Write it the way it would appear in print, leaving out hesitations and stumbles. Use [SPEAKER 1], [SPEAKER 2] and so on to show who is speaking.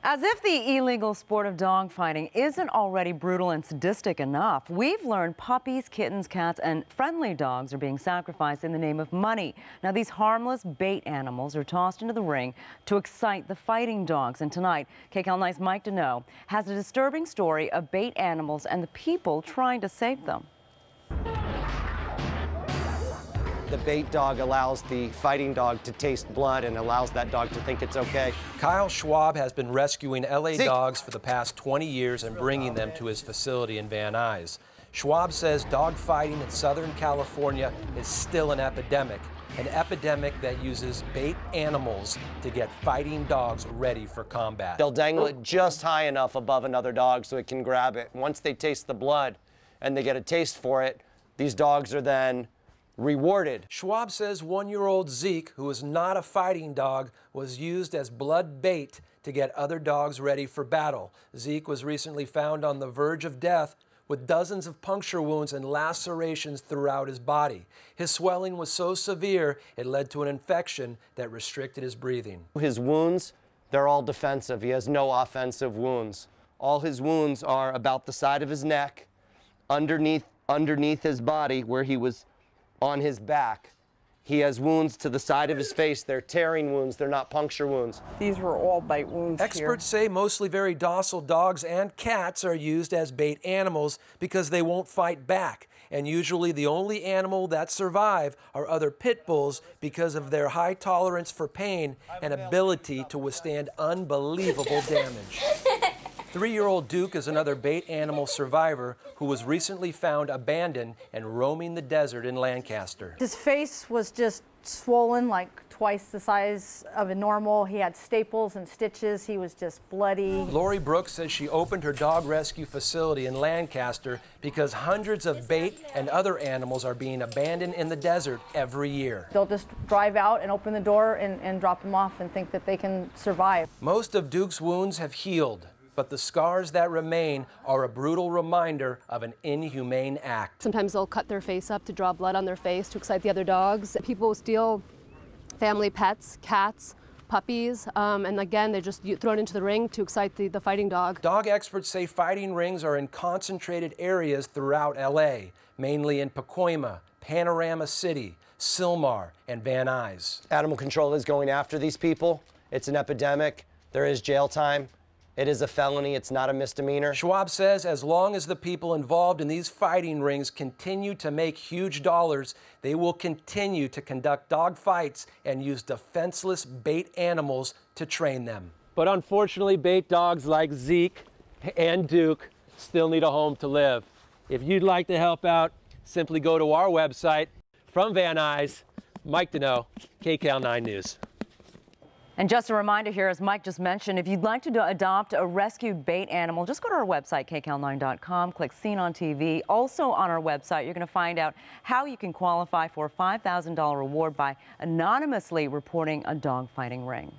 [SPEAKER 1] As if the illegal sport of dog fighting isn't already brutal and sadistic enough, we've learned puppies, kittens, cats, and friendly dogs are being sacrificed in the name of money. Now, these harmless bait animals are tossed into the ring to excite the fighting dogs. And tonight, KCAL 9's Mike Deneau has a disturbing story of bait animals and the people trying to save them.
[SPEAKER 2] The bait dog allows the fighting dog to taste blood and allows that dog to think it's okay.
[SPEAKER 3] Kyle Schwab has been rescuing LA dogs for the past 20 years and bringing them to his facility in Van Nuys. Schwab says dog fighting in Southern California is still an epidemic that uses bait animals to get fighting dogs ready for combat.
[SPEAKER 2] They'll dangle it just high enough above another dog so it can grab it. Once they taste the blood and they get a taste for it, these dogs are then rewarded.
[SPEAKER 3] Schwab says one-year-old Zeke, who is not a fighting dog, was used as blood bait to get other dogs ready for battle. Zeke was recently found on the verge of death with dozens of puncture wounds and lacerations throughout his body. His swelling was so severe, it led to an infection that restricted his breathing.
[SPEAKER 2] His wounds, they're all defensive. He has no offensive wounds. All his wounds are about the side of his neck, underneath his body where he was on his back. He has wounds to the side of his face. They're tearing wounds. They're not puncture wounds.
[SPEAKER 4] These were all bite wounds.
[SPEAKER 3] Experts say mostly very docile dogs and cats are used as bait animals because they won't fight back. And usually the only animal that survive are other pit bulls because of their high tolerance for pain and ability to withstand unbelievable damage. 3-year-old Duke is another bait animal survivor who was recently found abandoned and roaming the desert in Lancaster.
[SPEAKER 5] His face was just swollen, like twice the size of a normal. He had staples and stitches. He was just bloody.
[SPEAKER 3] Lori Brooks says she opened her dog rescue facility in Lancaster because hundreds of bait and other animals are being abandoned in the desert every year.
[SPEAKER 5] They'll just drive out and open the door and drop them off and think that they can survive.
[SPEAKER 3] Most of Duke's wounds have healed, but the scars that remain are a brutal reminder of an inhumane act.
[SPEAKER 6] Sometimes they'll cut their face up to draw blood on their face to excite the other dogs. People steal family pets, cats, puppies, and again, they're just thrown into the ring to excite the fighting dog.
[SPEAKER 3] Dog experts say fighting rings are in concentrated areas throughout LA, mainly in Pacoima, Panorama City, Sylmar, and Van Nuys.
[SPEAKER 2] Animal control is going after these people. It's an epidemic. There is jail time. It is a felony. It's not a misdemeanor.
[SPEAKER 3] Schwab says as long as the people involved in these fighting rings continue to make huge dollars, they will continue to conduct dog fights and use defenseless bait animals to train them.
[SPEAKER 7] But unfortunately, bait dogs like Zeke and Duke still need a home to live. If you'd like to help out, simply go to our website. From Van Nuys, Mike Deneau, KCAL 9 News.
[SPEAKER 1] And just a reminder here, as Mike just mentioned, if you'd like to adopt a rescued bait animal, just go to our website, kcal9.com, click Seen on TV. Also on our website, you're going to find out how you can qualify for a $5,000 reward by anonymously reporting a dog fighting ring.